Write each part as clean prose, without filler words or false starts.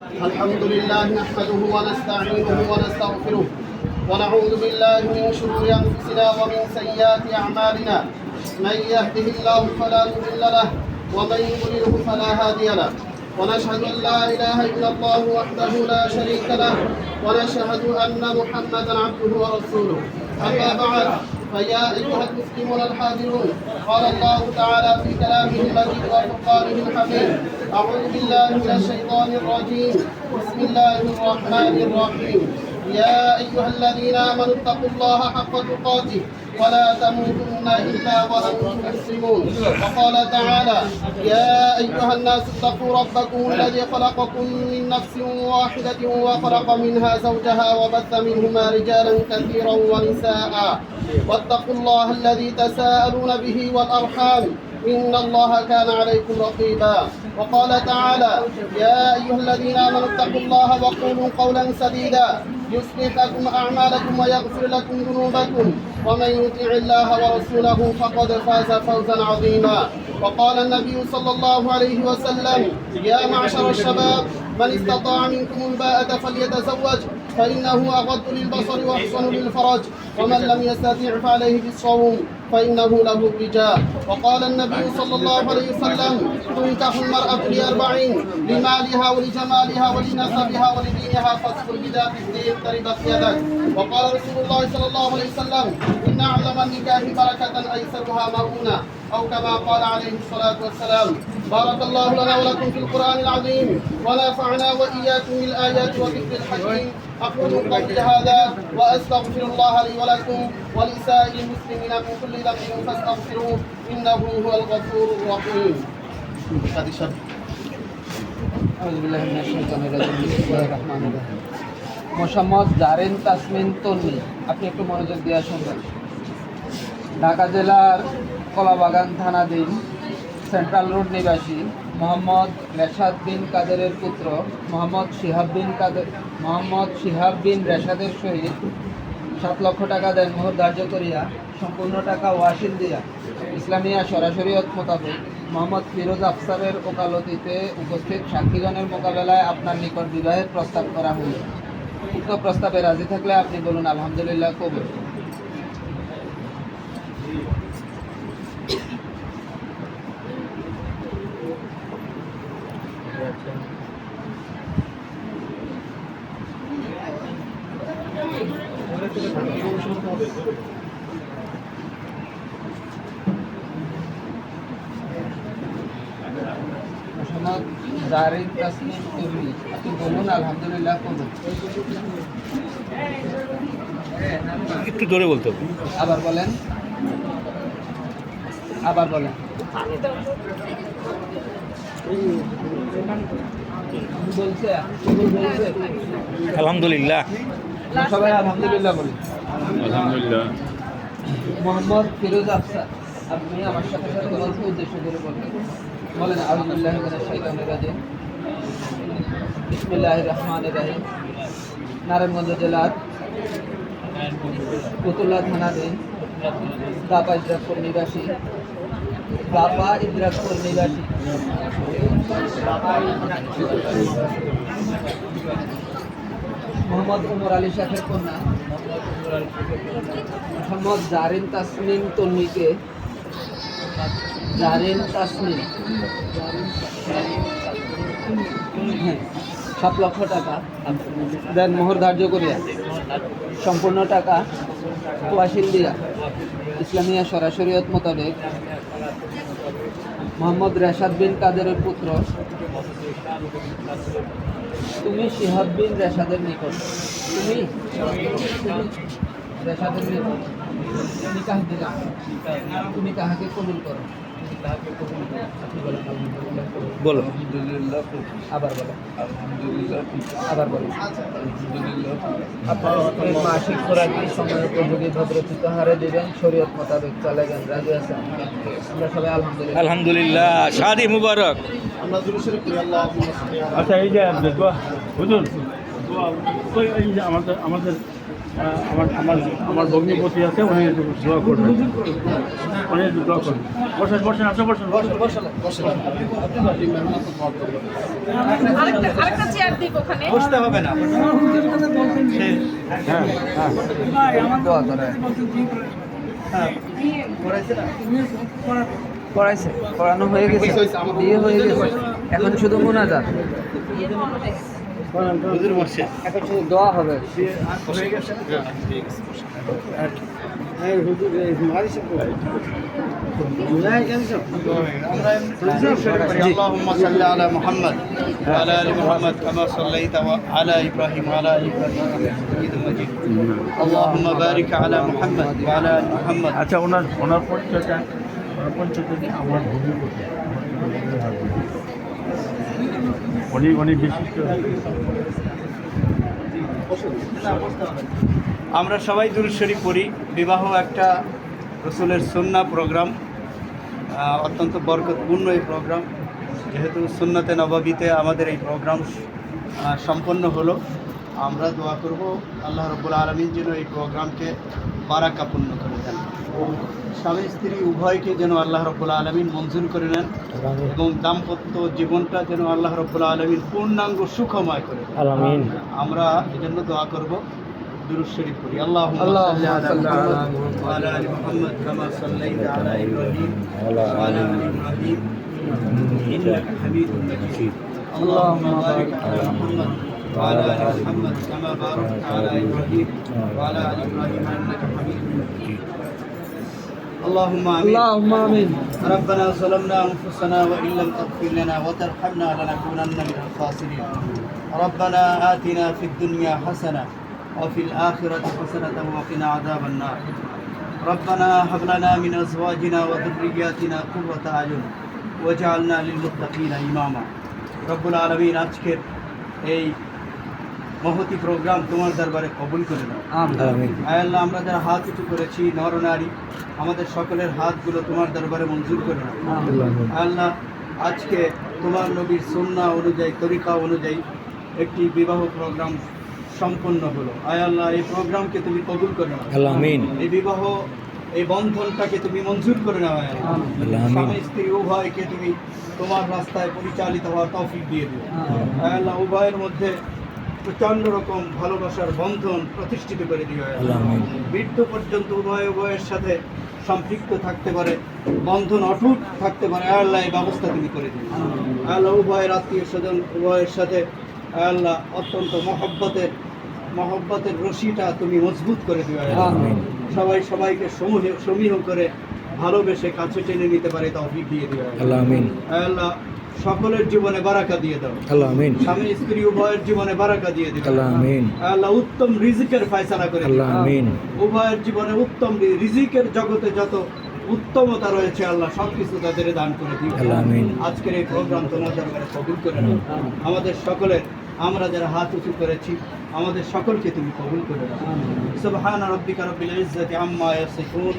الحمد لله نحمده ونستعينه ونستغفره ونعوذ بالله من شرور أنفسنا ومن سيئات أعمالنا. من يهده الله فلا مضل له ومن يضلله فلا هادي له. ونشهد أن لا إله إلا الله وحده لا شريك له ونشهد أن محمدا عبده ورسوله. أما بعد فيا أيها المسلمون الحاضرون، قال الله تعالى في كلامه المجيد وفرقانه الحميد: أعوذ بالله من الشيطان الرجيم، بسم الله الرحمن الرحيم. يا أيها الذين آمنوا اتقوا الله حق تقاته ولا تموتن إلا وأنتم مسلمون. وقال تعالى: يا أيها الناس اتقوا ربكم الذي خلقكم من نفس واحدة وخلق منها زوجها وبث منهما رجالا كثيرا ونساء واتقوا الله الذي تساءلون به والأرحام إن الله كان عليكم رقيبا. وقال تعالى: يا أيها الذين آمنوا اتقوا الله وقولوا قولا سديدا يصلح لكم أعمالكم ويغفر لكم ذنوبكم ومن يطع الله ورسوله فقد فاز فوزا عظيما. وقال النبي صلى الله عليه وسلم: يا معشر الشباب من استطاع منكم الباءة فليتزوج فإنه أغض للبصر وأحسن للفرج ومن لم يستطع فعليه بالصوم فإنه له وجاء. وقال النبي صلى الله عليه وسلم: تنكح المرأة لأربعين: لمالها ولجمالها ولنسبها ولدينها فاصبر بذات الدين تربت يدك. وقال رسول الله صلى الله عليه وسلم: إن أعظم النكاح بركة أيسرها مؤونة، أو كما قال عليه الصلاة والسلام. بارك الله لنا ولكم في القرآن العظيم ونفعنا وإياكم بالآيات وذكر الحكيم. أقول قولي هذا وأستغفر الله لي ولكم ولسائر المسلمين من كل ذنب فاستغفروه إنه هو الغفور الرحيم. أعوذ بالله من الشيطان الرجيم بسم الله الرحمن الرحيم। মোসাম্মদ জারিন তাসমিন তন্নি, আপনি একটু মনোযোগ দিয়ে শুনবেন। ঢাকা জেলার কলাবাগান থানাধীন সেন্ট্রাল রোড নিবাসী মোহাম্মদ রেশাদ বিন কাদেরের পুত্র মোহাম্মদ শিহাব বিন রেশাদের সহিত 7 লক্ষ টাকা দেনমোহর ধার্য করিয়া সম্পূর্ণ টাকা ওয়াসিল দিয়া ইসলামিয়া শরীয়ত মোতাবেক মোহাম্মদ ফিরোজ আফসারের ওকালতিতে উপস্থিত সাক্ষীগণের মোকাবেলায় আপনার নিকট বিবাহের প্রস্তাব করা হইল। উক্ত প্রস্তাবে রাজি থাকলে আপনি বলুন আলহামদুলিল্লাহ কবুল। মোহাম্মদ জারিন তাসমিন তন্নি, আপনি বলুন আলহামদুলিল্লাহ কবুল। একটু জোরে বলতে হবে। আবার বলেন। বলছে আলহামদুলিল্লাহ। সবাই আলহামদুলিল্লাহ বলি। আলহামদুলিল্লাহ। মোহাম্মদ ফিরোজ আফসার, আপনি আমার সাথে সাথে গল্প উদ্দেশ্য করে বলেন আউযু বিল্লাহি মিনাশ শাইতানির রাজিম বিসমিল্লাহির রহমানির রহিম। নারায়ণগঞ্জ জেলার কুতুল্লা থানাধীন দাপা ইদ্রাকপুর নিবাসী মোহাম্মদ উমর আলী শেখের কন্যা মোহাম্মদ জারিন তাসমিন তন্নিকে 7 লক্ষ টাকা দেনমোহর ধার্য করিয়া সম্পূর্ণ টাকা ওয়াসিল দিয়া ইসলামিয়া শরীয়ত মোতাবেক মোহাম্মদ রেশাদ বিন কাদেরের পুত্র তুমি শিহাব বিন রেশাদের নিকট রেশাদের নিকট নিকাহ দিলাম, তুমি তাহাকে কবুল করো। বলো। আবার বলো। আপনার মাসিক খোরাকি সময় উপযোগী ভদ্রচিত হারে দিবেন, শরীয়ত মোতাবেক চলে গেন। রাজি আছেন? আমরা সবাই আলহামদুলিল্লাহ। আলহামদুলিল্লাহ। শাদি মুবারক। আমরা দুরূদ শরীফ পড়ি। আল্লাহুম্মা সাল্লি আলা আচ্ছা, এই যে হুজুর এই যে আমাদের আমার আমার আমার ভগ্নিপতি আছে, উনি একটু দোয়া করবেন, উনি একটু দোয়া করবেন। বসেন বসেন, আপনি বসেন বসেন। আরেকটা চেয়ার দিক ওখানে। বসতে হবে না। হ্যাঁ হ্যাঁ, দোয়া করে। করাইছে, করানো হয়ে গেছে, বিয়ে হয়ে গেছে, এখন শুধু মুনাজাত, এখন শুধু দোয়া হবে। اللهم صل على محمد وعلى ال محمد كما صليت على ابراهيم وعلى ال ابراهيم انك حميد مجيد اللهم بارك على محمد وعلى ال محمد আচ্ছা, ওনার পরিচয়টা আমার ভগ্নিপতি, উনি বিশিষ্ট। আমরা সবাই দুরূদ শরীফ পড়ি। বিবাহ একটা রসুলের সুন্নাহ প্রোগ্রাম, অত্যন্ত বরকতপূর্ণ এই প্রোগ্রাম। যেহেতু সুন্নতে নববীতে আমাদের এই প্রোগ্রাম সম্পন্ন হলো, আমরা দোয়া করব আল্লাহ রাব্বুল আলামিন যেন এই প্রোগ্রামকে বারাকাপূর্ণ করে দেন, স্বামী স্ত্রী উভয়কে যেন আল্লাহ রাব্বুল আলামিন মঞ্জুর করে নেন, এবং দাম্পত্য জীবনটা যেন আল্লাহ রাব্বুল আলামিন পূর্ণাঙ্গ সুখময় করে দেন। আমিন। আমরা এজন্য দোয়া করব, দুরূদ শরীফ পড়ি। আল্লাহুম্মা সাল্লি আলা মুহাম্মাদ ওয়া আলা আলি মুহাম্মাদ কামা সাল্লাইতা আলা ইব্রাহিম ওয়া আলা আলি ইব্রাহিম ইন্নাকা হামিদুম মাজিদ। আল্লাহুম্মা বারিক আলা মুহাম্মাদ ওয়া আলা আলি মুহাম্মাদ কামা বারাকতা আলা ইব্রাহিম ওয়া আলা আলি ইব্রাহিম ইন্নাকা হামিদুম মাজিদ। اللهم آمين. اللهم آمين. ربنا ظلمنا أنفسنا وإن لم تغفر لنا وترحمنا لنكونن من الخاسرين. ربنا آتنا في الدنيا حسنة وفي الآخرة حسنة وقنا عذاب النار. ربنا هب لنا من أزواجنا وذرياتنا قرة أعين واجعلنا للمتقين إماما. رب العالمين আজকের এই মহতি প্রোগ্রাম তোমার দরবারে কবুল করে নাও। আমিন। আয় আল্লাহ, আমরা যারা হাত উঁচু করেছি নরনারী, আমাদের সকলের হাতগুলো তোমার দরবারে মঞ্জুর করে নাও। আয় আল্লাহ, আজকে তোমার নবীর সুন্নাহ অনুযায়ী, তরিকা অনুযায়ী একটি বিবাহ প্রোগ্রাম সম্পন্ন হলো। আয় আল্লাহ, এই প্রোগ্রামকে তুমি কবুল করে নাও। আমিন। এই বিবাহ, এই বন্ধনটাকে তুমি মঞ্জুর করে নাও। আয় আল্লাহ, স্বামী স্ত্রী উভয়কে তুমি তোমার রাস্তায় পরিচালিত হওয়ার তৌফিক দিয়ে দিও। আয় আল্লাহ, উভয়ের মধ্যে প্রচণ্ড রকম ভালোবাসার বন্ধন প্রতিষ্ঠিত করে দিও। মৃত্যু পর্যন্ত উভয়ের সাথে সম্পৃক্ত থাকতে পারে, বন্ধন অটুট থাকতে পারে। আল্লাহ, এই ব্যবস্থা তুমি করে দিও। আল্লাহ, উভয়ের আত্মীয় স্বজন উভয়ের সাথে আল্লাহ অত্যন্ত মহব্বতের রশিটা তুমি মজবুত করে দিও। সবাই সবাইকে সমীহ করে ভালোবেসে কাছে টেনে নিতে পারে তৌফিক দিয়ে দিও। আল্লাহ, সকলের জীবনে বারাকা দিয়ে দাও। স্বামী স্ত্রী উভয়ের জীবনে বারাকা দিয়ে দিও। আল্লাহ, উত্তম রিজিকের ফয়সালা করে দিও। উভয়ের জীবনে উত্তম রিজিকের জগতে যত উত্তমতা রয়েছে আল্লাহ সবকিছু তাদের দান করে দিও। আজকের এই প্রোগ্রাম তোমার দরবারে কবুল করে নাও। আমাদের সকলের, আমরা যারা হাত উঁচু করেছি, আমাদের সকলকে তুমি কবুল করে নাও। সুবহান রাব্বিকা রাব্বিল ইজ্জাতি আম্মা ইয়াসিফুন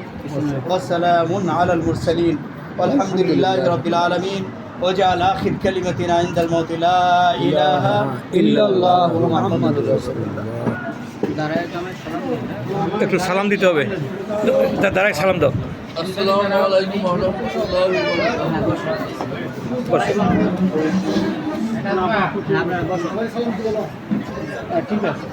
ওয়া সালামুন আলাল মুরসালিন ওয়ালহামদুলিল্লাহি রাব্বিল আলামিন। وجعل آخر كلمتنا عند الموت لا إله إلا الله محمد رسول الله. একটু সালাম দিতে হবে, দাঁড়ায় সালাম দাও। আসসালামু আলাইকুম ওয়া রাহমাতুল্লাহি ওয়া বারাকাতুহু। ঠিক আছে।